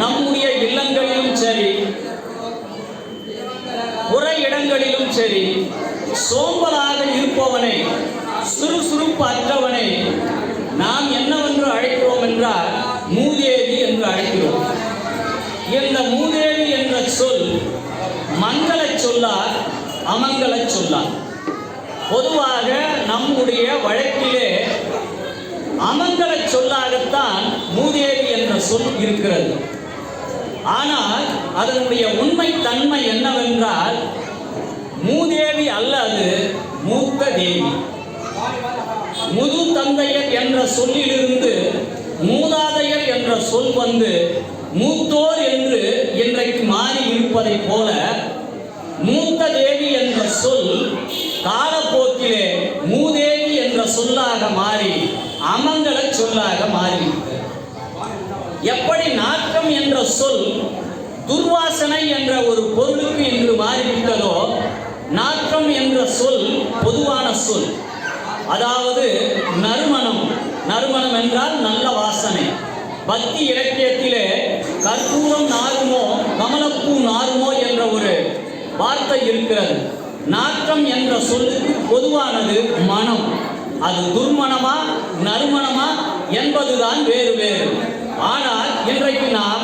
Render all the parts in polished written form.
நம்முடைய இல்லங்களிலும் சரி, புற இடங்களிலும் சரி, சோம்பலாக இருப்பவனை, சுறுசுறுப்பு அற்றவனை நாம் என்னவென்று அழைக்கிறோம் என்றால் மூதேவி என்று அழைக்கிறோம். இந்த மூதேவி என்ற சொல் மங்கள சொல்லா, அமங்கல சொல்லா. பொதுவாக நம்முடைய வழக்கிலே அமங்கல சொல்லாகத்தான் மூதேவி என்ற சொல் இருக்கிறது. ஆனால் அதனுடைய உண்மை தன்மை என்னவென்றால் மூதேவி அல்ல, அது மூத்த தேவி. முது தந்தையர் என்ற சொல்லிலிருந்து மூதாதையர் என்ற சொல் வந்து மூத்தோர் என்று இன்றைக்கு மாறி இருப்பதை போல மூத்த தேவி என்ற சொல் காலப்போக்கிலே மூதேவி என்ற சொல்லாக மாறி அமங்கல சொல்லாக மாறிவிட்டது. எப்படி நாற்றம் என்ற சொல் துர்வாசனை என்ற ஒரு பொருளுக்கு இன்று மாறிவிட்டதோ, நாற்றம் என்ற சொல் பொதுவான சொல். அதாவது நறுமணம், நறுமணம் என்றால் நல்ல வாசனை. பக்தி இலக்கியத்திலே கற்பூரம் நாருமோ கமலப்பூ நாருமோ என்ற ஒரு வார்த்தை இருக்கிறது. நாற்றம் என்ற சொல்லுக்கு பொதுவானது மனம். அது துர்மணமா நறுமணமா என்பதுதான் வேறு வேறு. ஆனால் இன்றைக்கு நாம்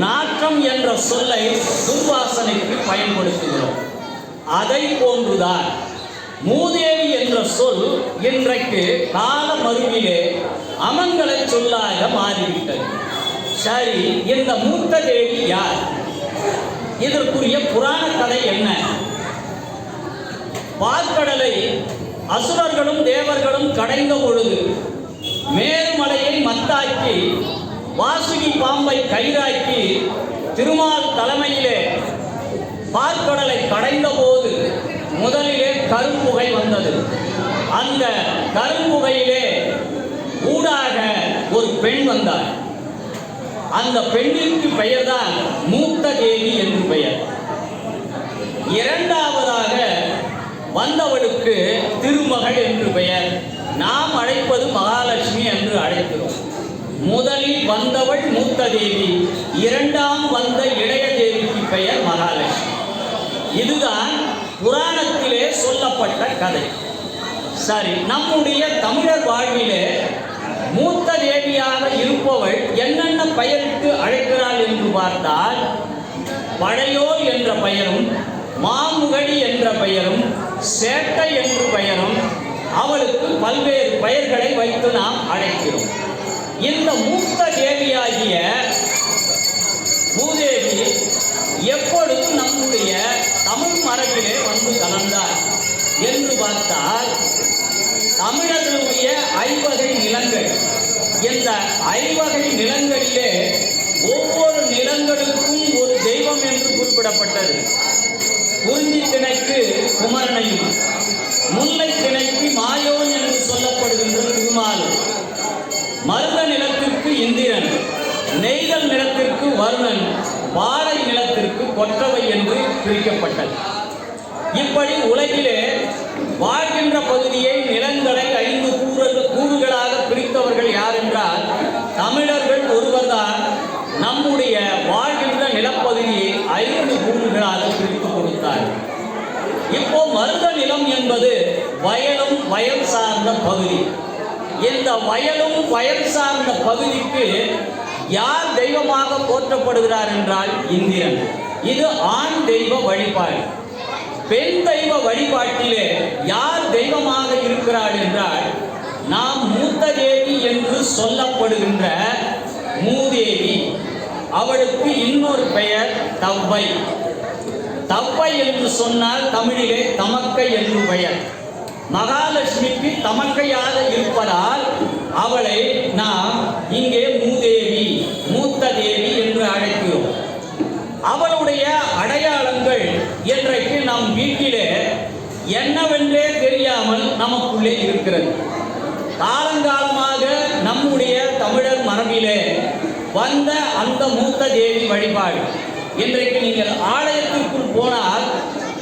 நாற்றம் என்ற சொல்லை துர்வாசனைக்கு பயன்படுத்துகிறோம். அதை போன்றுதான் மூதேவி என்ற சொல் இன்றைக்கு கால மருவிலே அமங்கல சொல்லாக மாறிவிட்டது. சரி, இந்த மூத்த தேவி யார்? இதற்குரிய புராண கதை என்ன? பார்க்கடலை அசுரர்களும் தேவர்களும் கடைந்த பொழுது மேருமலையை மத்தாக்கி வாசுகி பாம்பை கயிறாக்கி திருமால் தலைமையிலே பார்க்கடலை கடைந்த போது முதலிலே கரும்புகை வந்தது. அந்த கரும்புகையிலே ஊடாக ஒரு பெண் வந்தார். அந்த பெண்ணிற்கு பெயர்தான் மூத்த தேவி என்று பெயர். இரண்டாவதாக வந்தவளுக்கு திருமகள் என்று பெயர். நாம் அழைப்பது மகாலட்சுமி என்று அழைக்கிறோம். முதலில் வந்தவள் மூத்த தேவி, இரண்டாம் வந்த இளைய தேவிக்கு பெயர் மகாலட்சுமி. இதுதான் புராணத்திலே சொல்லப்பட்ட கதை. சரி, நம்முடைய தமிழர் வாழ்விலே மூத்த தேவியாக இருப்பவள் என்னென்ன பெயருக்கு அழைக்கிறாள் என்று பார்த்தால், படையோல் என்ற பெயரும், மாமுகடி என்ற பெயரும், சேட்டை என்ற பெயரும், அவளுக்கு பல்வேறு பெயர்களை வைத்து நாம் அழைக்கிறோம். இந்த மூத்த தேவியாகிய மூதேவி எப்பொழுது நம்முடைய தமிழ் மரபிலே வந்து கலந்தார் என்று பார்த்தால், தமிழர்களுடைய ஐவகை நிலங்கள், இந்த ஐவகை நிலங்களிலே ஒவ்வொரு நிலங்களுக்கும் ஒரு தெய்வம் என்று குறிப்பிடப்பட்டது. குறிஞ்சி திணைக்கு குமரனையும், முல்லை திணைக்கு மாயோன் என்று சொல்லப்படுகின்ற திருமாலும், மருத நிலத்திற்கு இந்திரன், நெய்தல் நிலத்திற்கு வருணன், பாலை நிலத்திற்கு கொற்றவை என்று பிரிக்கப்பட்டது. இப்படி உலகிலே வாழ்கின்ற பகுதியை, நிலங்களை 5 கூறுகளாக பிரித்தவர்கள் யார் என்றால் தமிழர்கள் ஒருவர்தான். நம்முடைய வாழ்கின்ற நிலப்பகுதியை 5 கூறுகளாக பிரித்து கொடுத்தார். இப்போ மருத நிலம் என்பது வயலும் வயல் சார்ந்த பகுதி. இந்த வயலும் வயல் சார்ந்த பகுதிக்கு யார் தெய்வமாக போற்றப்படுகிறார் என்றால் இந்திரன். இது ஆண் தெய்வ வழிபாடு. பெண் தெய்வ வழிபாட்டிலே யார் தெய்வமாக இருக்கிறாள் என்றால் நாம் மூத்த தேவி என்று சொல்லப்படுகின்ற மூதேவி. அவளுக்கு இன்னொரு பெயர் தவ்வை. தவ்வை என்று சொன்னால் தமிழிலே தமக்கை என்று பெயர். மகாலட்சுமிக்கு தமக்கையாக இருப்பதால் அவளை நாம் இங்கே மூதேவி, மூத்த தேவி என்று அழைக்கிறோம். அவளுடைய அடையாளங்கள் இன்றைக்கு நம் வீட்டிலே என்னவென்றே தெரியாமல் நமக்குள்ளே இருக்கிறது. காலங்காலமாக நம்முடைய தமிழர் மரபிலே வந்த அந்த மூத்த தேவி வழிபாடு இன்றைக்கு நீங்கள் ஆலயத்திற்குள் போனால்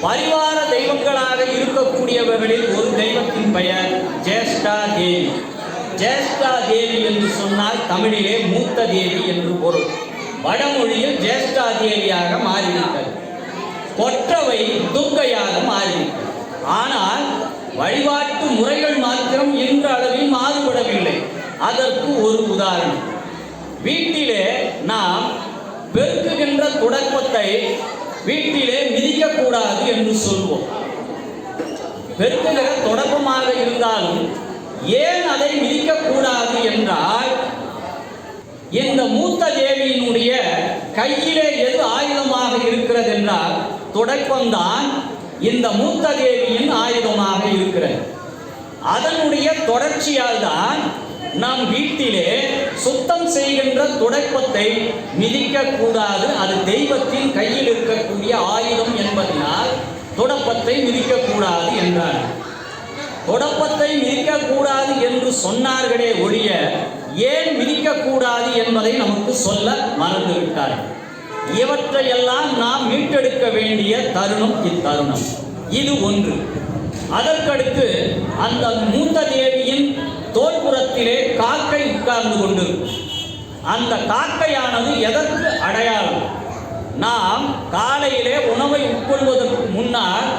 பரிவார தெய்வங்களாக இருக்கக்கூடியவர்களில் ஒரு தெய்வத்தின் பெயர் ஜேஷ்டா தேவி. ஜேஷ்டா தேவி என்று சொன்னால் தமிழிலே மூத்த தேவி என்று பொருள். வடமொழியில் ஜேஷ்டா தேவியாக மாறிவிட்டது. கொற்றவை துர்க்கையாக மாறிவிட்டது. ஆனால் வழிபாட்டு முறைகள் மாத்திரம் இன்று அளவில் மாறுபடவில்லை. அதற்கு ஒரு உதாரணம், வீட்டிலே நாம் பெருக்குகின்ற துடைப்பத்தை வீட்டிலே மிதிக்கக்கூடாது என்று சொல்வோம். பெருக்குகிற தொடக்கமாக இருந்தாலும் ஏன் அதை மிதிக்கக்கூடாது என்றால், இந்த மூத்த தேவியினுடைய கையிலே எது ஆயுதமாக இருக்கிறது என்றால் துடைப்பம்தான் இந்த மூத்த தேவியின் ஆயுதமாக இருக்கிறது. அதனுடைய தொடர்ச்சியால் தான் நம் வீட்டிலே சுத்தம் செய்கின்ற துடைப்பத்தை மிதிக்கக்கூடாது, அது தெய்வத்தின் கையில் இருக்கக்கூடிய ஆயுதம் என்பதனால் துடைப்பத்தை மிதிக்கக்கூடாது என்றார். துடைப்பத்தை மிதிக்கக்கூடாது என்று சொன்னார்களே ஒழிய ஏன் மிதிக்கக்கூடாது என்பதை நமக்கு சொல்ல மறந்துவிட்டார்கள். இவற்றையெல்லாம் நாம் மீட்டெடுக்க வேண்டிய தருணம் இத்தருணம். இது ஒன்று. அதற்கடுத்து அந்த மூத்த தேவியின் தோள்புறத்திலே காக்கை உட்கார்ந்து கொண்டிருக்கும். அந்த காக்கையானது எதற்கு அடையாளம்? நாம் காலையிலே உணவை உட்கொள்வதற்கு முன்னால்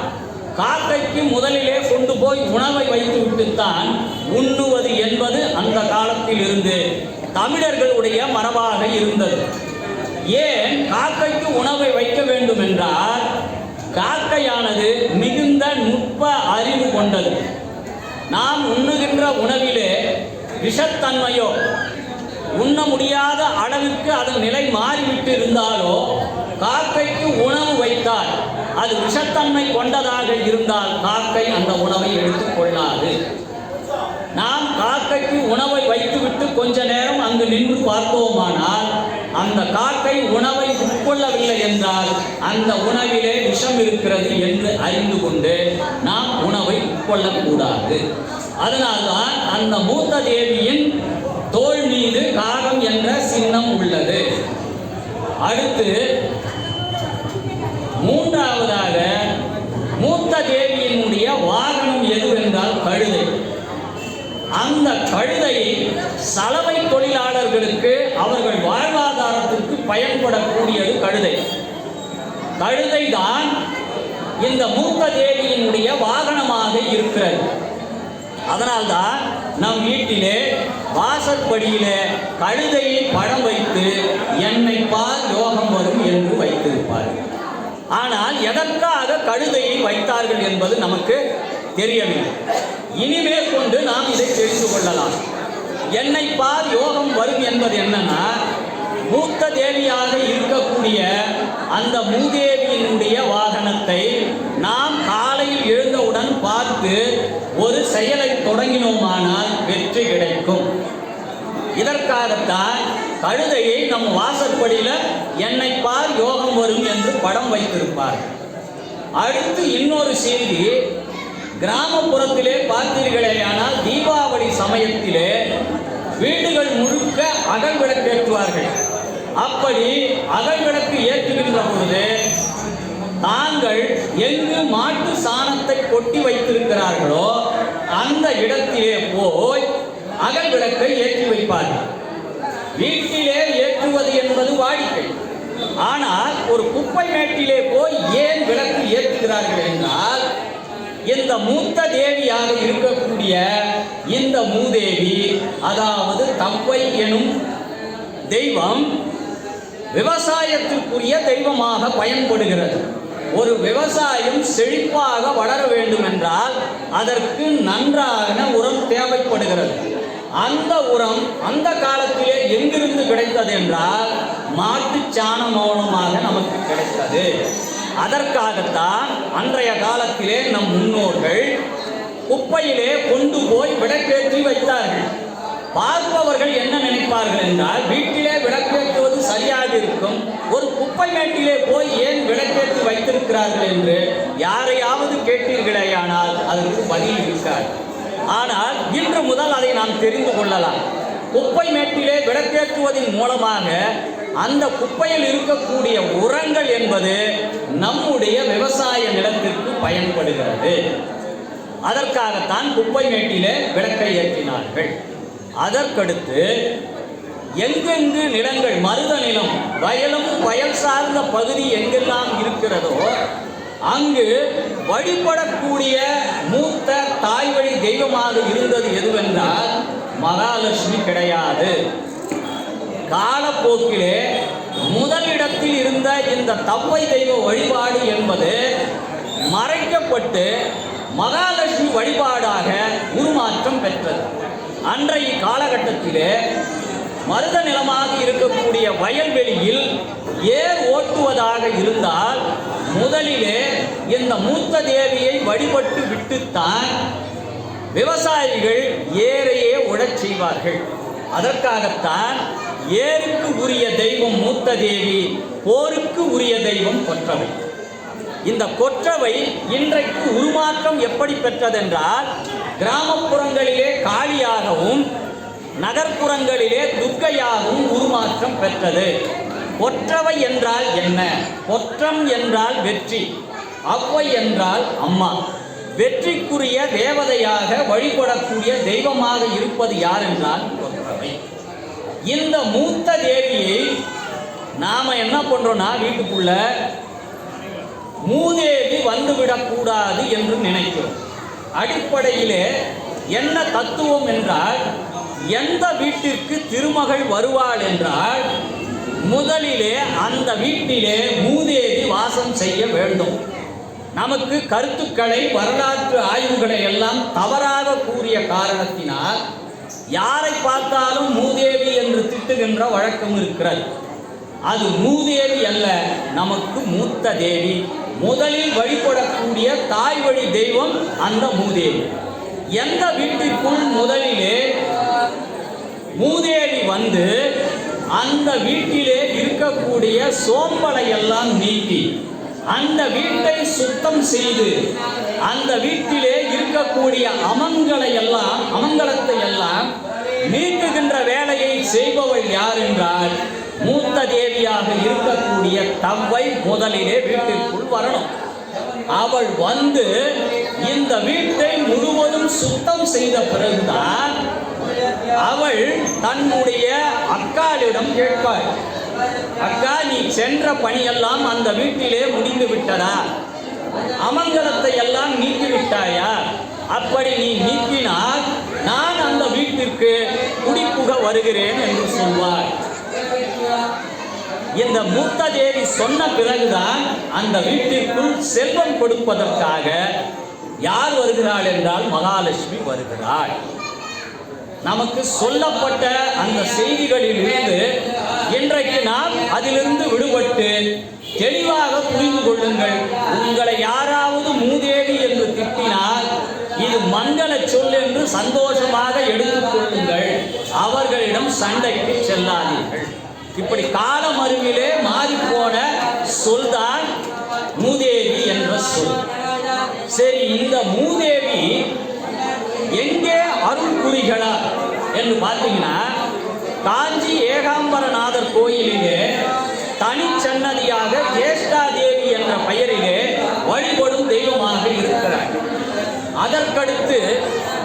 காக்கைக்கு முதலிலே கொண்டு போய் உணவை வைத்து விட்டுத்தான் உண்ணுவது என்பது அந்த காலத்தில் இருந்து தமிழர்களுடைய மரபாக இருந்தது. ஏன் காக்கைக்கு உணவை வைக்க வேண்டும் என்றால், காக்கையானது மிகுந்த நுட்ப அறிவு கொண்டது. நாம் உண்ணுகின்ற உணவிலே விஷத்தன்மையோ உண்ண முடியாத அளவிற்கு அதன் நிலை மாறிவிட்டு இருந்தாலோ காக்கைக்கு உணவு வைத்தால் அது விஷத்தன்மை கொண்டதாக இருந்தால் காக்கை அந்த உணவை எடுத்துக்கொள்ளாது. நாம் காக்கைக்கு உணவை வைத்துவிட்டு கொஞ்ச நேரம் அங்கு நின்று பார்த்தோமானால் அந்த காக்கை உணவை உட்கொள்ளவில்லை என்றால் அந்த உணவிலே விஷம் இருக்கிறது என்று அறிந்து கொண்டு நாம் உணவை உட்கொள்ளக்கூடாது. அதனால்தான் அந்த மூத்த தேவியின் தோள் மீது காகம் என்ற சின்னம் உள்ளது. அடுத்து மூன்றாவதாக மூத்த தேவியினுடைய வாகனம் எதுவென்றால் கழுதை. அந்த கழுதையை சலவை தொழிலாளர்களுக்கு அவர்கள் வாழ்வாதாரத்திற்கு பயன்படக்கூடியது கழுதை. கழுதை தான் இந்த மூத்த தேவியினுடைய வாகனமாக இருக்கிறது. அதனால்தான் நம் வீட்டிலே வாசற்படியிலே கழுதையை படம் வைத்து என்னை பார் யோகம் வரும் என்று வைத்திருப்பார்கள். ஆனால் எதற்காக கழுதையை வைத்தார்கள் என்பது நமக்கு தெரியவில்லை. இனிமேல் கொண்டு நாம் இதை தெரிந்து கொள்ளலாம். என்னை பார் யோகம் வரும் என்பது என்னன்னா, மூத்த தேவியாக இருக்கக்கூடிய அந்த மூதேவியினுடைய வாகனத்தை நாம் காலையில் எழுந்தவுடன் பார்த்து ஒரு செயலை தொடங்கினோமானால் வெற்றி கிடைக்கும். இதற்காகத்தான் கழுதையை நம் வாசற்படியில் என்னை பார் யோகம் வரும் என்று படம் வைத்திருப்பார். அடுத்து இன்னொரு செய்தி, கிராமப்புறத்திலே பார்த்தீர்களேயானால் தீபாவளி சமயத்திலே வீடுகள் முழுக்க அகல் விளக்கேற்றுவார்கள். அப்படி அகல் விளக்கு ஏற்றுகின்ற பொழுது தாங்கள் எங்கு மாட்டு சாணத்தை கொட்டி வைத்திருக்கிறார்களோ அந்த இடத்திலே போய் அகல் விளக்கை ஏற்றி வைப்பார்கள். வீட்டிலே ஏற்றுவது என்பது வாடிக்கை. ஆனால் ஒரு குப்பை மேட்டிலே போய் ஏன் விளக்கு ஏற்றுகிறார்கள் என்றால், இந்த மூத்த தேவியாக இருக்கக்கூடிய இந்த மூதேவி, அதாவது தவ்வை எனும் தெய்வம் விவசாயத்திற்குரிய தெய்வமாக பயன்படுகிறது. ஒரு விவசாயம் செழிப்பாக வளர வேண்டும் என்றால் அதற்கு நன்றான உரம் தேவைப்படுகிறது. அந்த உரம் அந்த காலத்திலே எங்கிருந்து கிடைத்தது என்றால் மாட்டுச் சாணம் மூலமாக நமக்கு கிடைத்தது. அதற்காகத்தான் அன்றைய காலத்திலே நம் முன்னோர்கள் குப்பையிலே கொண்டு போய் விளக்கேற்றி வைத்தார்கள். பார்ப்பவர்கள் என்ன நினைப்பார்கள் என்றால், வீட்டிலே விளக்கேற்றுவது சரியாக இருக்கும், ஒரு குப்பை மேட்டிலே போய் ஏன் விளக்கேற்றி வைத்திருக்கிறார்கள் என்று யாரையாவது கேட்டீர்களேயானால் அதற்கு பதில் இருக்காது. ஆனால் இன்று முதல் அதை நாம் தெரிந்து கொள்ளலாம். குப்பை மேட்டிலே விளக்கேற்றுவதன் மூலமாக அந்த குப்பையில் இருக்கக்கூடிய உரங்கள் என்பது நம்முடைய விவசாய நிலத்திற்கு பயன்படுகிறது. அதற்காகத்தான் குப்பை மேட்டிலே விளக்கை ஏற்றினார்கள். அதற்கடுத்து எங்கெங்கு நிலங்கள் மருத நிலம் வயலும் வயல் சார்ந்த பகுதி எங்கெல்லாம் இருக்கிறதோ அங்கு வழிபடக்கூடிய மூத்த தாய் வழி தெய்வமாக இருந்தது எதுவென்றால் மகாலட்சுமி கிடையாது. காலப்போக்கிலே முதலிடத்தில் இருந்த இந்த தவ்வை தெய்வ வழிபாடு என்பது மறைக்கப்பட்டு மகாலட்சுமி வழிபாடாக உருமாற்றம் பெற்றது. அன்றைய காலகட்டத்திலே மருத நிலமாக இருக்கக்கூடிய வயல்வெளியில் ஏர் ஓட்டுவதாக இருந்தால் முதலிலே இந்த மூத்த தேவியை வழிபட்டு விட்டுத்தான் விவசாயிகள் ஏரையே உழச் செய்வார்கள். அதற்காகத்தான் ஏருக்கு உரிய தெய்வம் மூத்த தேவி, போருக்கு உரிய தெய்வம் கொற்றவை. இந்த கொற்றவை இன்றைக்கு உருமாற்றம் எப்படி பெற்றதென்றால் கிராமப்புறங்களிலே காளியாகவும் நகர்ப்புறங்களிலே துர்க்கையாகவும் உருமாற்றம் பெற்றது. கொற்றவை என்றால் என்ன? கொற்றம் என்றால் வெற்றி, அவ்வை என்றால் அம்மா. வெற்றிக்குரிய தேவதையாக வழிபடக்கூடிய தெய்வமாக இருப்பது யார் என்றால் கொற்றவை. இந்த மூத்த தேவியை நாம என்ன பண்றோம்னா வீட்டுக்குள்ள மூதேவி வந்துவிடக்கூடாது என்று நினைக்கிறோம். அடிப்படையிலே என்ன தத்துவம் என்றால், எந்த வீட்டிற்கு திருமகள் வருவாள் என்றால் முதலிலே அந்த வீட்டிலே மூதேவி வாசம் செய்ய வேண்டும். நமக்கு கருத்துக்களை வரலாற்று ஆய்வுகளை எல்லாம் தவறாக கூறிய காரணத்தினால் யாரை பார்த்தாலும் மூதேவி என்று திட்டுகின்ற வழக்கம் இருக்கிறது. அது மூதேவி அல்ல, நமக்கு மூத்த தேவி. முதலில் வழிபடக்கூடிய தாய் வழி தெய்வம் அந்த மூதேவி. எந்த வீட்டிற்குள் முதலிலே மூதேவி வந்து அந்த வீட்டிலே இருக்கக்கூடிய சோம்பலை எல்லாம் நீக்கி அந்த வீட்டை சுத்தம் செய்து அந்த வீட்டிலே இருக்கக்கூடிய அமங்கலத்தை எல்லாம் நீக்குகின்ற வேலையை செய்பவள் யார் என்றால் மூத்த தேவியாக இருக்கக்கூடிய தவ்வை முதலிலே வீட்டிற்குள் வரணும். அவள் வந்து இந்த வீட்டை முழுவதும் சுத்தம் செய்த பிறகுதான் அவள் தன்னுடைய அக்காளிடம் கேட்பாள், அக்கா, நீ சென்ற பணியெல்லாம் அந்த வீட்டிலே முடிந்து விட்டதா? அமங்கலத்தை எல்லாம் நீக்கிவிட்டாயா? அப்படி நீ நீக்கினால் நான் அந்த வீட்டிற்கு குடிப்புக வருகிறேன் என்று சொல்வாள். இந்த மூத்த தேவி சொன்ன பிறகுதான் அந்த வீட்டிற்குள் செல்வம் கொடுப்பதற்காக யார் வருகிறாள் என்றால் மகாலட்சுமி வருகிறாள். நமக்கு சொல்லப்பட்ட அந்த செய்திகளில் இருந்து இன்றைக்கு நாம் அதிலிருந்து விடுபட்டு தெளிவாக புரிந்து கொள்ளுங்கள். உங்களை யாராவது மூதேவி என்று திட்டினால் இது மங்கள சொல் என்று சந்தோஷமாக எடுத்துக் கொள்ளுங்கள். அவர்களிடம் சண்டைக்கு செல்லாதீர்கள். இப்படி காலம் அருவிலே மாறிப்போன சொல்தான் மூதேவி என்ற சொல். சரி, இந்த மூதேவி எங்கே அருள் புரிகிறார் என்று பார்த்தீங்கன்னா, காஞ்சி ஏகாம்பரநாதர் கோயிலிலே தனிச்சன்னதியாக ஜேஷ்டா தேவி என்ற பெயரிலே வழிபடும் தெய்வமாக இருக்கிறார். அதற்கடுத்து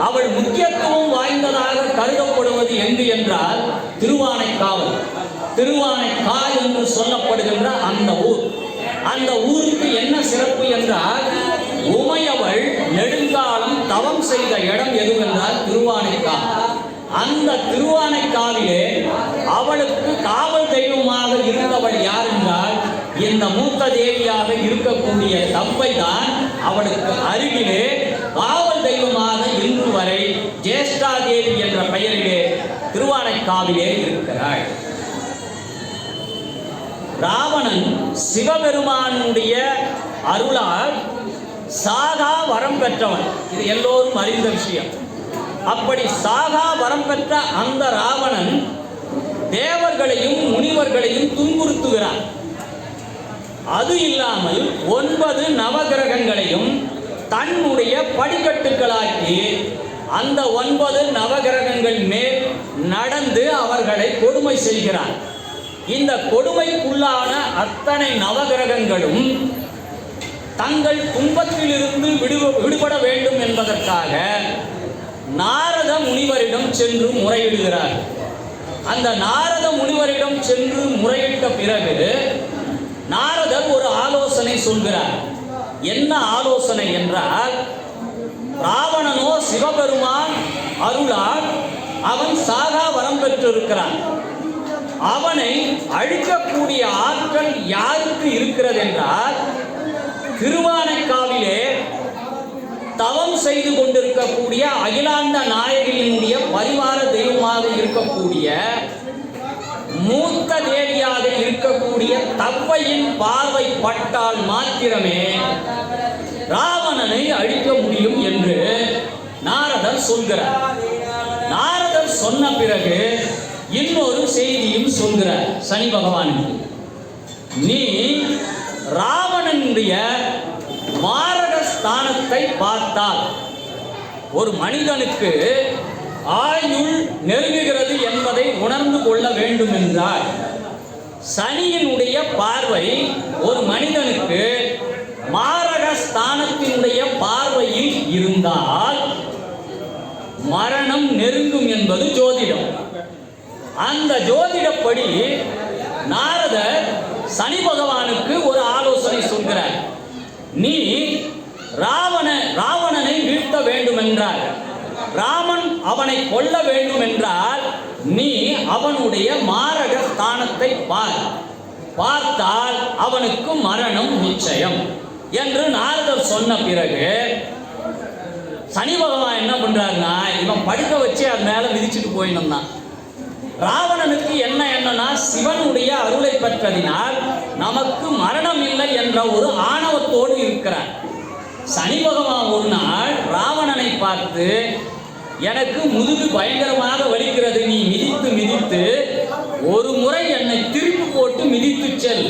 அவள் முக்கியத்துவம் வாய்ந்ததாக கருதப்படுவது எங்கு என்றால் திருவானைக்காவல். திருவானைக்கால் என்று சொல்லப்படுகின்ற அந்த ஊர். அந்த ஊருக்கு என்ன சிறப்பு என்றால், உமையவள் நெடுங்காலம் தவம் செய்த இடம் எதுவென்றால் திருவானைக்கால். அந்த திருவானைக்காவிலே அவளுக்கு காவல் தெய்வமாக இருந்தவள் யார் என்றால் இந்த மூத்த தேவியாக இருக்கக்கூடிய தவ்வை தான் அவளுக்கு அருகிலே காவல் தெய்வமாக இன்று வரை ஜேஷ்டா தேவி என்ற பெயரிலே திருவானைக்காவிலே இருக்கிறாள். ராவணன் சிவபெருமானுடைய அருளால் சாகா வரம் பெற்றவன், இது எல்லோரும் அறிந்த விஷயம். அப்படி சாகா வரம் பெற்ற அந்த ராவணன் தேவர்களையும் முனிவர்களையும் துன்புறுத்துகிறான். அது இல்லாமல் 9 நவகிரகங்களையும் தன்னுடைய படிக்கட்டுகளாக்கி அந்த 9 நவகிரகங்கள் மேல் நடந்து அவர்களை கொடுமை செய்கிறான். இந்த கொடுமைக்குள்ளான அத்தனை நவகிரகங்களும் தங்கள் துன்பத்திலிருந்து விடுபட வேண்டும் என்பதற்காக நாரத முனிவரிடம் சென்று முறையிடுகிறார். அந்த நாரத முனிவரிடம் சென்று முறையிட்ட பிறகு நாரதர் ஒரு ஆலோசனை சொல்கிறார். என்ன ஆலோசனை என்றால், ராவணனோ சிவபெருமான் அருளால் அவன் சாகா வரம் பெற்றிருக்கிறான். அவனை அழிக்கக்கூடிய ஆற்றல் யாருக்கு இருக்கிறது என்றால், திருவானைக்காவிலே தவம் செய்து கொண்டிருக்கக்கூடிய அகிலாண்ட நாயகியினுடைய பரிவார தெய்வமாக இருக்கக்கூடிய மூத்த தேவியாக இருக்கக்கூடிய தவ்வையின் பார்வை பட்டால் மாத்திரமே ராவணனை அழிக்க முடியும் என்று நாரதர் சொல்கிறார். நாரதர் சொன்ன பிறகு இன்னொரு செய்தியும் சொல்கிறார் சனி பகவானுக்கு. நீ ராவணனுடைய மாரக ஸ்தானத்தை பார்த்தால், ஒரு மனிதனுக்கு ஆயுள் நெருங்குகிறது என்பதை உணர்ந்து கொள்ள வேண்டும் என்றால், சனியினுடைய பார்வை ஒரு மனிதனுக்கு மாரக ஸ்தானத்தினுடைய பார்வையில் இருந்தால் மரணம் நெருங்கும் என்பது ஜோதிடம். அந்த ஜோதிடப்படி நாரதர் சனி பகவானுக்கு ஒரு ஆலோசனை சொல்கிறார். நீ ராவணனை வீழ்த்த வேண்டும் என்றால், ராமன் அவனை கொல்ல வேண்டும் என்றால், நீ அவனுடைய மாரக ஸ்தானத்தை பார்த்தால் அவனுக்கு மரணம் நிச்சயம் என்று நாரதர் சொன்ன பிறகு சனி பகவான் என்ன பண்றாருன்னா, இவன் படுக்க வச்சு அது மேல மிதிச்சுட்டு போயிடும் தான். ராவணனுக்கு என்னன்னா, சிவனுடைய அருளை பெற்றதினால் நமக்கு மரணம் இல்லை என்ற ஒரு ஆணவத்தோடு இருக்கிறார். சனி பகவான் ஒரு நாள் ராவணனை பார்த்து, எனக்கு முதுகு பயங்கரமாக வலிக்கிறது, நீ மிதித்து மிதித்து ஒரு முறை என்னை திருப்பி போட்டு மிதித்து செல்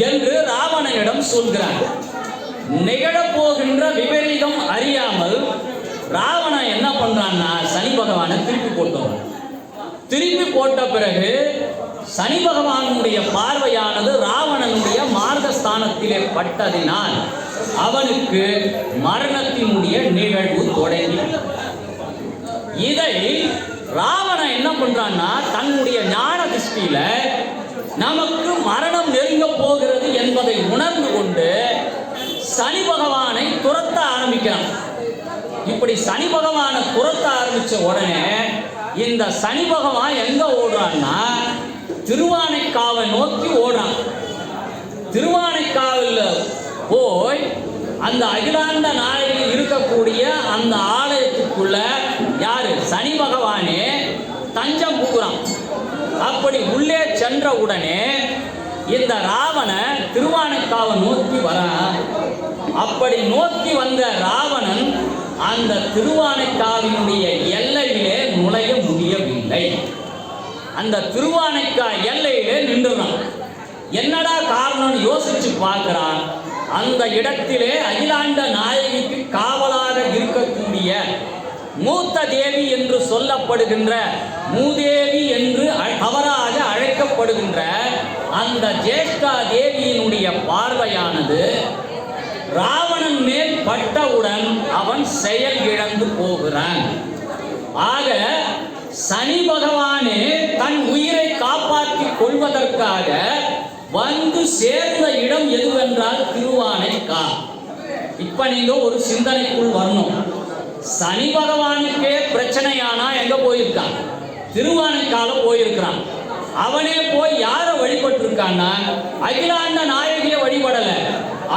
என்று ராவணனிடம் சொல்கிறார். நிகழப்போகின்ற விபரீதம் அறியாமல் ராவணன் என்ன பண்றான்னா, சனி பகவானை திருப்பி போட்டோம். திருப்பி போட்ட பிறகு சனி பகவானுடைய பார்வையானது ராவணனுடைய மார்க்கஸ்தானத்திலே பட்டதினால் அவனுக்கு மரணத்தினுடைய நிகழ்வு தொடங்கி. இதை ராவணன் என்ன பண்றான்னா, தன்னுடைய ஞான திருஷ்டியில நமக்கு மரணம் நெருங்க போகிறது என்பதை உணர்ந்து கொண்டு சனி பகவானை துரத்த ஆரம்பிக்கிறான். இப்படி சனி பகவானை துரத்த ஆரம்பிச்ச உடனே இந்த சனி பகவான் எங்க ஓடுறான்னா, திருவானைக்காவை நோக்கி ஓடுறான். திருவானைக்காவில் போய் அந்த அகிலாண்ட நாயகி இருக்கக்கூடிய அந்த ஆலயத்துக்குள்ள யாரு, சனி பகவானே தஞ்சம் புகுறான். அப்படி உள்ளே சென்ற உடனே இந்த ராவணன் திருவானைக்காவை நோக்கி வரான். அப்படி நோக்கி வந்த ராவணன் அந்த திருவானைக்காவினுடைய எல்லையிலே நுழைய முடியவில்லை. அந்த திருவானைக்கா எல்லையிலே நின்றுறான். என்னடா காரணம் யோசிச்சு பார்க்கிறான். அந்த இடத்திலே அகிலாண்ட நாயகிக்கு காவலாக இருக்கக்கூடிய மூத்த தேவி என்று சொல்லப்படுகின்ற மூதேவி என்று அவராக அழைக்கப்படுகின்ற அந்த ஜேஷ்டா தேவியினுடைய பார்வையானது ராவணன் மேல் பட்டவுடன் அவன் செயல் இழந்து போகிறான். ஆக சனி பகவானே தன் உயிரை காப்பாற்றிக் கொள்வதற்காக வந்து சேர்ந்த இடம் எதுவென்றால் திருவானைக்கா. இப்ப நீங்க ஒரு சிந்தனைக்குள் வரணும். சனி பகவானுக்கே பிரச்சனையானா எங்க போயிருக்கான்? திருவானைக்கால போயிருக்கிறான். அவனே போய் யாரை வழிபட்டிருக்கான்னா, அகிலாண்ட நாயகியை வழிபடல,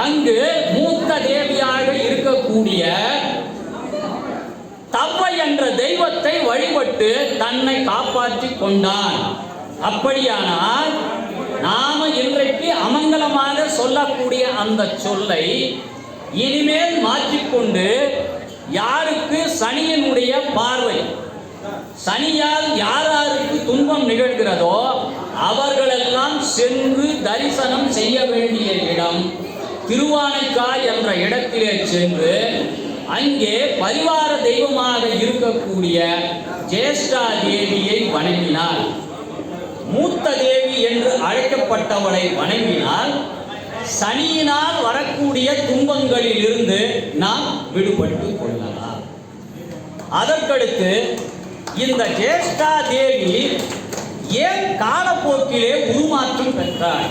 அங்கு மூத்த தேவியாக இருக்கக்கூடிய தவ்வை என்ற தெய்வத்தை வழிபட்டு தன்னை காப்பாற்றி கொண்டான். அப்படியானால் நாம இன்றைக்கு அமங்கலமாக சொல்லக்கூடிய அந்த சொல்லை இனிமேல் மாற்றிக்கொண்டு, யாருக்கு சனியினுடைய பார்வை, சனியால் யாருக்கு துன்பம் நிகழ்கிறதோ அவர்களெல்லாம் சென்று தரிசனம் செய்ய வேண்டிய இடம் திருவானைக்கா என்ற இடத்திலே சென்று அங்கே பரிவார தெய்வமாக இருக்கக்கூடிய ஜேஷ்டா தேவியை வணங்கினார். மூத்த தேவி என்று அழைக்கப்பட்டவளை வணங்கினால் சனியினால் வரக்கூடிய துன்பங்களில் இருந்து நாம் விடுபட்டு கொள்ளலாம். அதற்கடுத்து இந்த ஜேஷ்டா தேவி ஏன் காலப்போக்கிலே உருமாற்றம் பெற்றாள்?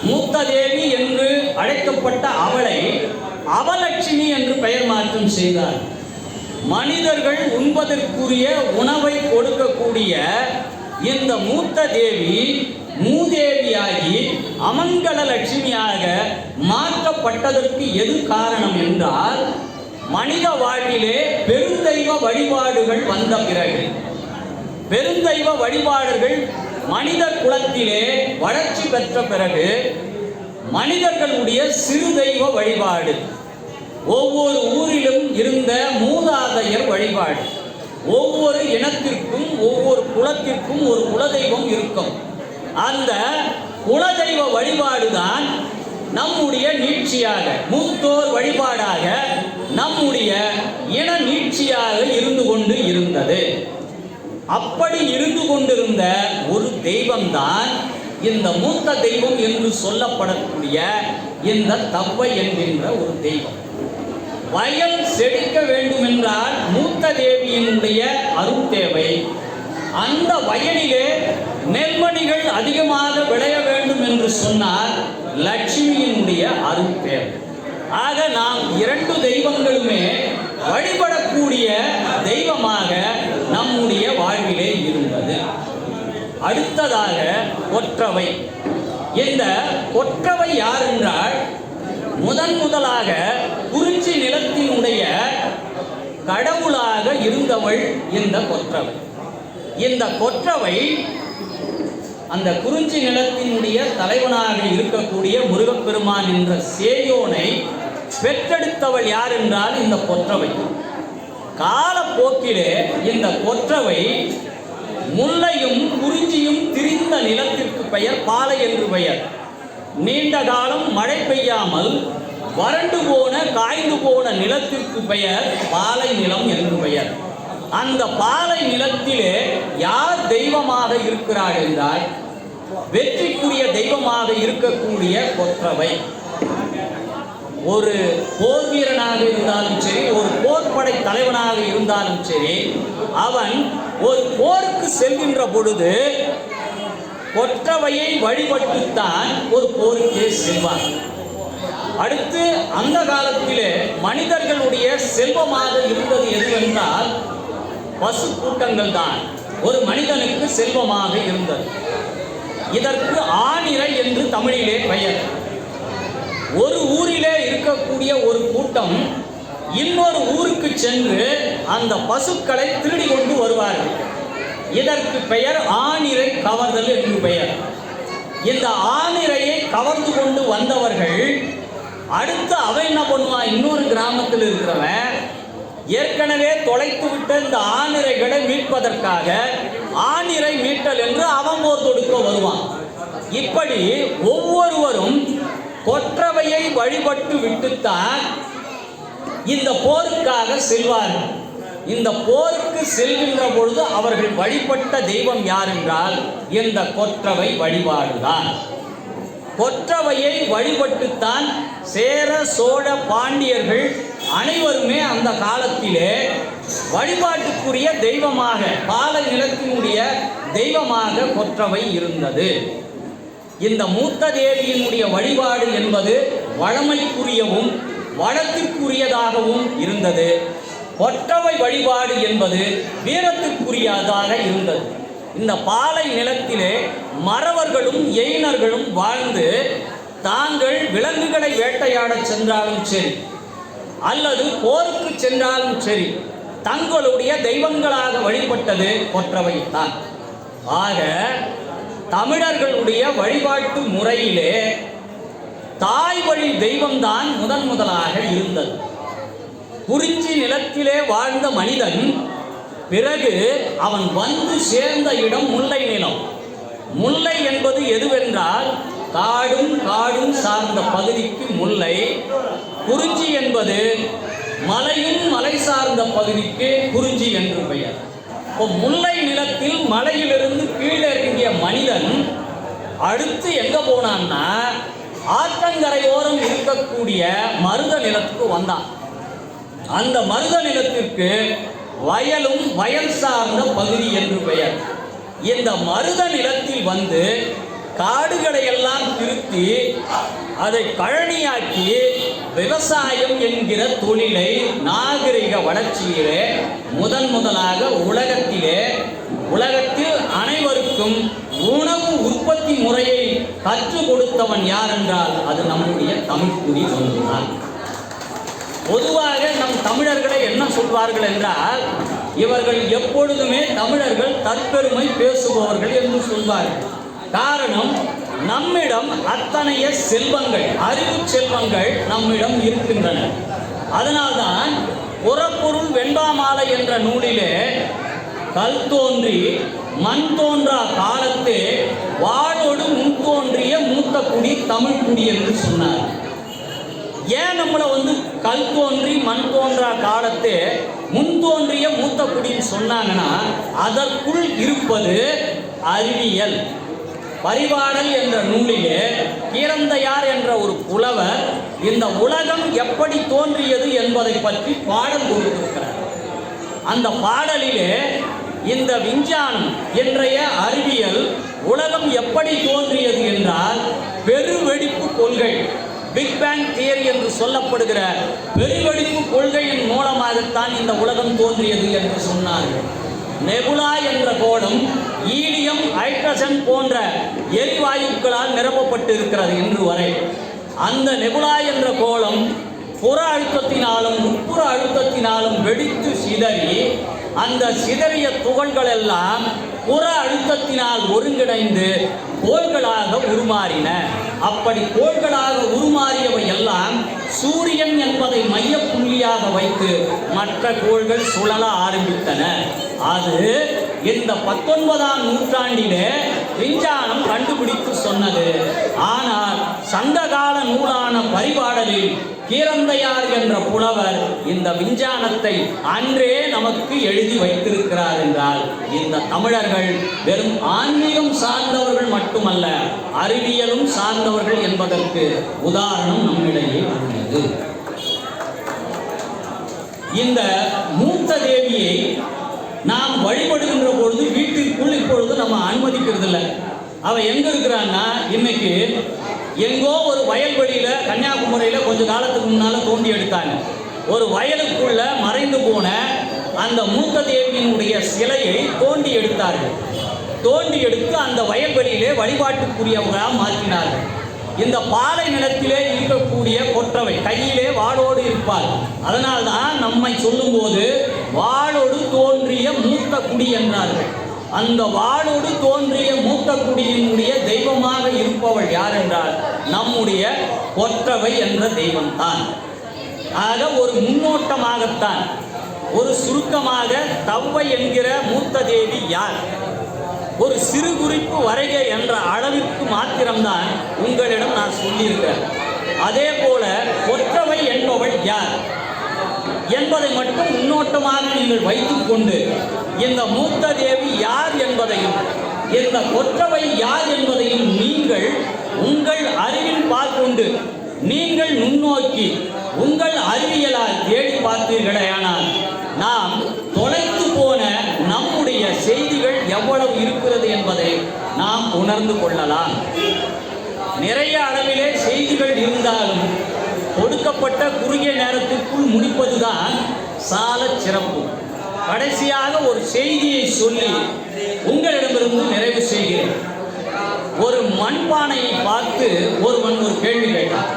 மூத்த தேவி என்று அழைக்கப்பட்ட அவளை அவலட்சுமி என்று பெயர் மாற்றம் செய்தார். மனிதர்கள் உண்பதற்குரிய உணவை கொடுக்கக்கூடிய இந்த மூத்த தேவி மூதேவியாகி அமங்கல லட்சுமியாக மாற்றப்பட்டதற்கு எது காரணம் என்றால், மனித வாழ்விலே பெருந்தெய்வ வழிபாடுகள் வந்த பிறகு, பெருந்தெய்வ வழிபாடுகள் மனித குலத்திலே வளர்ச்சி பெற்ற பிறகு, மனிதர்களுடைய சிறு தெய்வ வழிபாடு, ஒவ்வொரு ஊரிலும் இருந்த மூதாதையர் வழிபாடு, ஒவ்வொரு இனத்திற்கும் ஒவ்வொரு குலத்திற்கும் ஒரு குலதெய்வம் இருக்கும். அந்த குலதெய்வ வழிபாடுதான் நம்முடைய நீட்சியாக, மூத்தோர் வழிபாடாக நம்முடைய இன நீட்சியாக இருந்து கொண்டு இருந்தது. அப்படி இருந்து கொண்டிருந்த ஒரு தெய்வம்தான் இந்த மூத்த தெய்வம் என்று சொல்லப்படக்கூடிய இந்த தவ்வை என்கின்ற ஒரு தெய்வம். வயல் செழிக்க வேண்டும் என்றால் மூத்த தேவியினுடைய அருள் தேவை. அந்த வயலிலே நெல்மணிகள் அதிகமாக விளைய வேண்டும் என்று சொன்னால் லட்சுமியினுடைய அருள் தேவை. ஆக நாம் இரண்டு தெய்வங்களுமே வழிபடக்கூடிய தெய்வமாக நம்முடைய வாழ்விலே இருந்தது. அடுத்ததாக கொற்றவை. இந்த கொற்றவை யார் என்றால், முதலாக குறிஞ்சி நிலத்தினுடைய கடவுளாக இருந்தவள் இந்த கொற்றவை. இந்த கொற்றவை அந்த குறிஞ்சி நிலத்தினுடைய தலைவனாக இருக்கக்கூடிய முருகப்பெருமான் என்ற சேயோனை பெற்றெடுத்தவள் யார் என்றால் இந்த கொற்றவை. காலப்போக்கிலே இந்த கொற்றவை முல்லையும் குறிஞ்சியும் திரிந்த நிலத்திற்கு பெயர் பாலை என்று பெயர். நீண்ட காலம் மழை பெய்யாமல் வறண்டு போன காய்ந்து போன நிலத்திற்கு பெயர் பாலை நிலம் என்று பெயர். அந்த பாலை நிலத்திலே யார் தெய்வமாக இருக்கிறார் என்றால், வெற்றிக்குரிய தெய்வமாக இருக்கக்கூடிய கொற்றவை. ஒரு போர் வீரனாக இருந்தாலும் சரி, ஒரு போர்படை தலைவனாக இருந்தாலும் சரி, அவன் ஒரு போருக்கு செல்கின்ற பொழுது கொற்றவையை வழிபட்டுத்தான் ஒரு போருக்கே செல்வார். அடுத்து அந்த காலத்திலே மனிதர்களுடைய செல்வமாக இருந்தது எதுவென்றால் பசு கூட்டங்கள் தான் ஒரு மனிதனுக்கு செல்வமாக இருந்தது. இதற்கு ஆணிரை என்று தமிழிலே பெயர். ஒரு ஊரிலே இருக்கக்கூடிய ஒரு கூட்டம் இன்னொரு ஊருக்கு சென்று அந்த பசுக்களை திருடி கொண்டு வருவார்கள். இதற்கு பெயர் ஆணிரை கவர்தல் என்று பெயர். இந்த ஆணிரையை கவர்ந்து கொண்டு வந்தவர்கள் அடுத்து அவன் என்ன பண்ணுவான், இன்னொரு கிராமத்தில் இருக்கிறவன் ஏற்கனவே தொலைத்து விட்ட இந்த ஆணிரைகளை மீட்பதற்காக ஆணிரை மீட்டல் என்று அவன் போர் தொடுக்க வருவான். இப்படி ஒவ்வொருவரும் கொற்றவையை வழிபட்டு விட்டுத்தான் இந்த போருக்காக செல்வார்கள். இந்த போருக்கு செல்கின்ற பொழுது அவர்கள் வழிபட்ட தெய்வம் யார் என்றால் இந்த கொற்றவை வழிபாடுதான். கொற்றவையை வழிபட்டுத்தான் சேர சோழ பாண்டியர்கள் அனைவருமே அந்த காலத்திலே வழிபாட்டுக்குரிய தெய்வமாக, பாலை நிலத்தினுடைய தெய்வமாக கொற்றவை இருந்தது. இந்த மூத்த தேவியினுடைய வழிபாடு என்பது வளமைக்குரியவும் வளத்திற்குரியதாகவும் இருந்தது. கொற்றவை வழிபாடு என்பது வீரத்திற்குரியதாக இருந்தது. இந்த பாலை நிலத்திலே மறவர்களும் எயினர்களும் வாழ்ந்து தாங்கள் விலங்குகளை வேட்டையாட சென்றாலும் சரி, அல்லது போருக்கு சென்றாலும் சரி, தங்களுடைய தெய்வங்களாக வழிபட்டது கொற்றவை தான். ஆக தமிழர்களுடைய வழிபாட்டு முறையிலே தாய் வழி தெய்வம்தான் முதலாக இருந்தது. குறிஞ்சி நிலத்திலே வாழ்ந்த மனிதன் பிறகு அவன் வந்து சேர்ந்த இடம் முல்லை நிலம். முல்லை என்பது எதுவென்றால் காடும் சார்ந்த பகுதிக்கு முல்லை. குறிஞ்சி என்பது மலையும் மலை சார்ந்த பகுதிக்கு குறிஞ்சி என்று பெயர். முல்லை நிலத்தில் மலையிலிருந்து கீழே இறங்கிய மனிதன் அடுத்து எங்க போனான்னா ஆற்றங்கரையோரம் இருக்கக்கூடிய மருத நிலத்துக்கு வந்தான். அந்த மருத நிலத்திற்கு வயலும் வயல் சார்ந்த பகுதி என்று பெயர். இந்த மருத நிலத்தில் வந்து காடுகளை எல்லாம் திருத்தி அதை கழனியாக்கி விவசாயம் என்கிற தொழிலை நாகரிக வளர்ச்சியிலே முதலாக உலகத்தில் அனைவருக்கும் உணவு உற்பத்தி முறையை கற்றுக் கொடுத்தவன் யார் என்றால் அது நம்முடைய தமிழ்குடி ஒன்றுதான். பொதுவாக நம் தமிழர்களை என்ன சொல்வார்கள் என்றால், இவர்கள் எப்பொழுதுமே தமிழர்கள் தற்பெருமை பேசுபவர்கள் என்று சொல்வார்கள். காரணம், நம்மிடம் அத்தனைய செல்வங்கள், அறிவு செல்வங்கள் நம்மிடம் இருக்கின்றன. அதனால்தான் புறப்பொருள் வெண்பாமாலை என்ற நூலிலே கல் தோன்றி மண் தோன்றா காலத்தே வாளோடு முன் தோன்றிய மூத்த குடி தமிழ் குடி என்று சொன்னார். ஏன் நம்மளை கல் தோன்றி மண் தோன்றா காலத்தே முன் தோன்றிய மூத்த குடின்னு சொன்னாங்கன்னா, அதற்குள் இருப்பது அறிவியல். பரிபாடல் என்ற நூலிலே கீரந்தையார் என்ற ஒரு புலவர் இந்த உலகம் எப்படி தோன்றியது என்பதை பற்றி பாடல் கொடுத்திருக்கிறார். அந்த பாடலிலே இந்த விஞ்ஞானம் என்றைய அறிவியல் உலகம் எப்படி தோன்றியது என்றால், பெருவெடிப்பு கொள்கை, பிக் பேங் தியரி என்று சொல்லப்படுகிற பெருவெடிப்பு கொள்கையின் மூலமாகத்தான் இந்த உலகம் தோன்றியது என்று சொன்னார்கள். நெபுலா என்ற கோளம் ஈலியம், ஹைட்ரஜன் போன்ற எரிவாயுக்களால் நிரப்பப்பட்டு இருக்கிறது இன்று வரை. அந்த நெபுலா என்ற கோளம் புற அழுத்தத்தினாலும் உட்புற அழுத்தத்தினாலும் வெடித்து சிதறி, அந்த சிதறிய துகள்கள் எல்லாம் புற அழுத்தத்தினால் ஒருங்கிணைந்து கோள்களாக உருமாறின. அப்படி கோள்களாக உருமாறியவை எல்லாம் சூரியன் என்பதை மைய புள்ளியாக வைத்து மற்ற கோள்கள் சுழல ஆரம்பித்தன. அது இந்த 19ஆம் நூற்றாண்டிலே விஞ்ஞானம் கண்டுபிடித்து சொன்னது. ஆனால் சங்ககால நூலான பரிபாடலில் கீரந்தையார் என்ற புலவர் இந்த விஞ்ஞானத்தை அன்றே நமக்கு எழுதி வைத்திருக்கிறார் என்றால், இந்த தமிழர்கள் வெறும் ஆன்மீகம் சார்ந்தவர்கள் மட்டுமல்ல, அறிவியலும் சார்ந்தவர்கள் என்பதற்கு உதாரணம் நம்மிடையே உள்ளது. இந்த மூத்த தேவியை நாம் வழிபடுகின்ற பொழுது வீட்டிற்குள் இப்பொழுது நம்ம அனுமதிக்கிறது இல்லை. அவ எங்க இருக்கிறான்னா, இன்னைக்கு எங்கோ ஒரு வயல்வெளியில கன்னியாகுமரியில கொஞ்ச காலத்துக்கு முன்னால தோண்டி எடுத்தாங்க. ஒரு வயலுக்குள்ள மறைந்து போன அந்த மூத்த தேவியினுடைய சிலையை தோண்டி எடுத்தார்கள். தோண்டி எடுத்து அந்த வயல்வெளியிலே வழிபாட்டுக்குரியவர்களாக மாற்றினார்கள். இந்த பாலை நிலத்திலே இருக்கக்கூடிய கொற்றவை கையிலே வாளோடு இருப்பார். அதனால்தான் நம்மை சொல்லும்போது வாளோடு தோன்றிய மூத்த குடி என்றார்கள். அந்த வாளோடு தோன்றிய மூத்த குடியினுடைய தெய்வமாக இருப்பவள் யார் என்றால் நம்முடைய கொற்றவை என்ற தெய்வம்தான். ஆக ஒரு முன்னோட்டமாகத்தான், ஒரு சுருக்கமாக தவ்வை என்கிற மூத்த தேவி யார், ஒரு சிறு குறிப்பு வரைக என்ற அளவிற்கு மாத்திரம்தான் உங்களிடம் நான் சொல்லியிருக்கிறேன். அதே போல கொற்றவை என்பவள் யார் என்பதை மட்டும் முன்னோட்டமாக நீங்கள் வைத்துக்கொண்டு இந்த மூத்த தேவி யார் என்பதையும் இந்த கொற்றவை யார் என்பதையும் நீங்கள் உங்கள் அறிவில் பார்க்கொண்டு நீங்கள் நுண்ணோக்கி உங்கள் அறிவியலால் தேடி பார்த்தீர்களேயானால் நாம் தொலைத்து போன நம்முடைய செய்திகள் எவ்வளவு இருக்கிறது என்பதை நாம் உணர்ந்து கொள்ளலாம். நிறைய அளவிலே செய்திகள் இருந்தாலும் கொடுக்கப்பட்ட குறுகிய நேரத்திற்குள் முடிப்பதுதான் சால சிறப்பு. கடைசியாக ஒரு செய்தியை சொல்லி உங்களிடமிருந்து நிறைவு செய்கிறேன். ஒரு மண்பானையை பார்த்து ஒருவன் ஒரு கேள்வி கேட்டான்.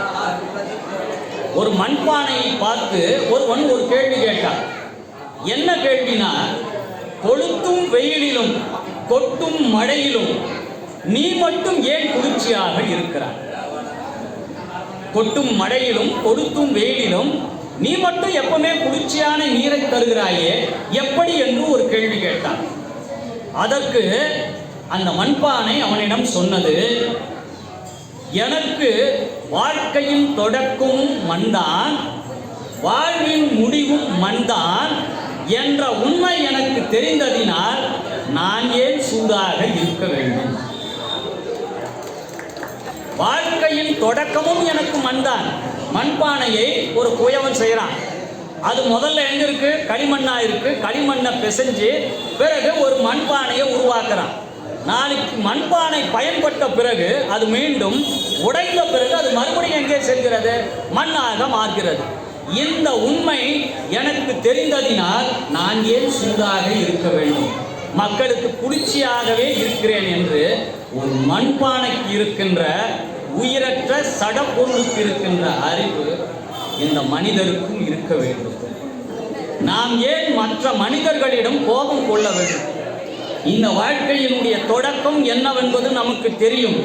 ஒரு மண்பானையை பார்த்து ஒருவன் ஒரு கேள்வி கேட்டான். என்ன கேள்வினா, கொளுத்தும் வெயிலிலும் கொட்டும் மழையிலும் நீ மட்டும் ஏன் குளிர்ச்சியாக இருக்கிறாய்? கொட்டும் மழையிலும் கொளுத்தும் வெயிலிலும் நீ மட்டும் எப்பவுமே குளிர்ச்சியான நீரை தருகிறாயே, எப்படி என்று ஒரு கேள்வி கேட்டான். அதற்கு அந்த மண்பானை அவனிடம் சொன்னது, எனக்கு வாழ்க்கையின் தொடக்கமும் மண்தான், வாழ்வின் முடிவும் மண்தான் என்ற உண்மை எனக்கு தெரிந்ததினால் நான் ஏன் சூடாக இருக்க வேண்டும்? வாழ்க்கையின் தொடக்கமும் எனக்கு மண்தான். மண்பானையை ஒரு குயவன் செய்கிறான். அது முதல்ல எங்க இருக்கு? களிமண்ணா இருக்கு. களிமண்ணை பிசைஞ்சு பிறகு ஒரு மண்பானையை உருவாக்குறான். நாளைக்கு மண்பானை பயன்பட்ட பிறகு அது மீண்டும் உடைந்த பிறகு அது மறுபடியும் எங்கே செல்கிறது? மண்ணாக மாறுகிறது. இந்த உண்மை எனக்கு தெரிந்ததினால் நான் ஏன் சூடாக இருக்க வேண்டும், மக்களுக்கு குளிர்ச்சியாகவே இருக்கிறேன் என்று ஒரு மண்பானைக்கு இருக்கின்ற உயிரற்ற சடப்பொருளுக்கு இருக்கின்ற அறிவு இந்த மனிதருக்கும் இருக்க வேண்டும். நாம் ஏன் மற்ற மனிதர்களிடம் கோபம் கொள்ள வேண்டும்? இந்த வாழ்க்கையினுடைய தொடக்கம் என்னவென்பது நமக்கு தெரியும்.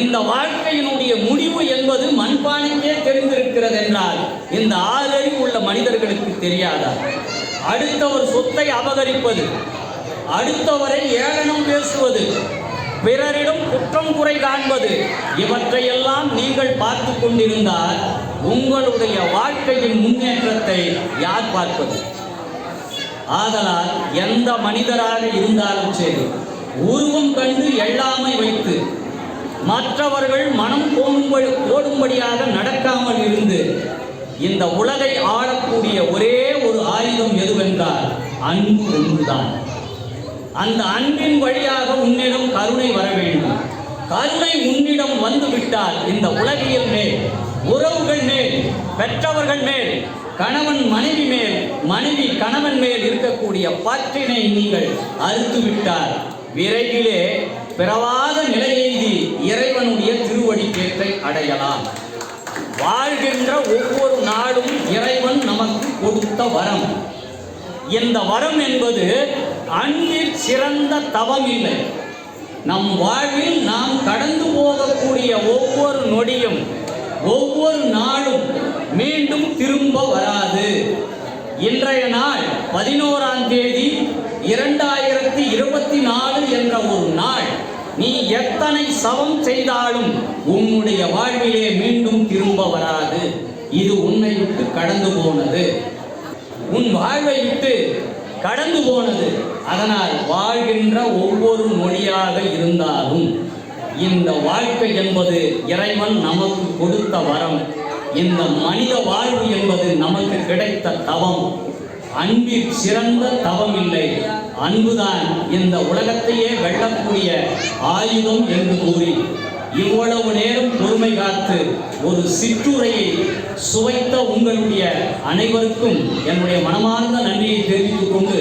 இந்த வாழ்க்கையினுடைய முடிவு என்பது மண்பானைக்கே தெரிந்திருக்கிறது என்றால் இந்த ஆறறிவு உள்ள மனிதர்களுக்கு தெரியாதா? அடுத்தவர் சொத்தை அபகரிப்பது, அடுத்தவரை ஏளனம் பேசுவது, பிறரிடம் குற்றம் குறை காண்பது, இவற்றையெல்லாம் நீங்கள் பார்த்து கொண்டிருந்தால் உங்களுடைய வாழ்க்கையின் முன்னேற்றத்தை யார் பார்ப்பது? ஆதலால் எந்த மனிதராக இருந்தாலும் சரி, உருவம் கண்டு எள்ளாமை வைத்து மற்றவர்கள் மனம் கோடும்படியாக நடக்காமல் இருந்து இந்த உலகை ஆளக்கூடிய ஒரே ஒரு ஆயுதம் எதுவென்றால் அன்பு ஒன்றுதான். அந்த அன்பின் வழியாக உன்னிடம் கருணை வர வேண்டும். கருணை உன்னிடம் வந்துவிட்டால் இந்த உலகியல் மேல், உறவுகள் மேல், பெற்றவர்கள் மேல், கணவன் மனைவி மேல், மனைவி கணவன் மேல் இருக்கக்கூடிய பற்றினை நீங்கள் அறுத்துவிட்டால் விரைவிலே பிறவாத நிலையெய்தி இறைவனுடைய திருவடிக்கேற்றை அடையலாம். வாழ்கின்ற ஒவ்வொரு நாளும் இறைவன் நமக்கு கொடுத்த வரம். இந்த வரம் என்பது அன்பில் சிறந்த தவம் இல்லை. நம் வாழ்வில் நாம் கடந்து போகக்கூடிய ஒவ்வொரு நொடியும், ஒவ்வொரு நாளும் மீண்டும் திரும்ப வராது. இன்றைய நாள் 11ஆம் தேதி 2024 என்ற ஒரு நாள், நீ எத்தனை சவம் செய்தாலும் உன்னுடைய வாழ்விலே மீண்டும் திரும்ப வராது. இது உன்னை விட்டு கடந்து போனது, உன் வாழ்வை விட்டு கடந்து போனது. அதனால் வாழ்கின்ற ஒவ்வொரு நொடியாக இருந்தாலும் இந்த வாழ்க்கை என்பது இறைவன் நமக்கு கொடுத்த வரம். இந்த மனித வாழ்வு என்பது நமக்கு கிடைத்த தவம். அன்பில் சிறந்த தவம் இல்லை. அன்புதான் இந்த உலகத்தையே வெல்லக்கூடிய ஆயுதம் என்று கூறி இவ்வளவு நேரம் பொறுமை காத்து ஒரு சிற்றுரையை சுவைத்த உங்களுடைய அனைவருக்கும் என்னுடைய மனமார்ந்த நன்றியை தெரிவித்துக் கொண்டு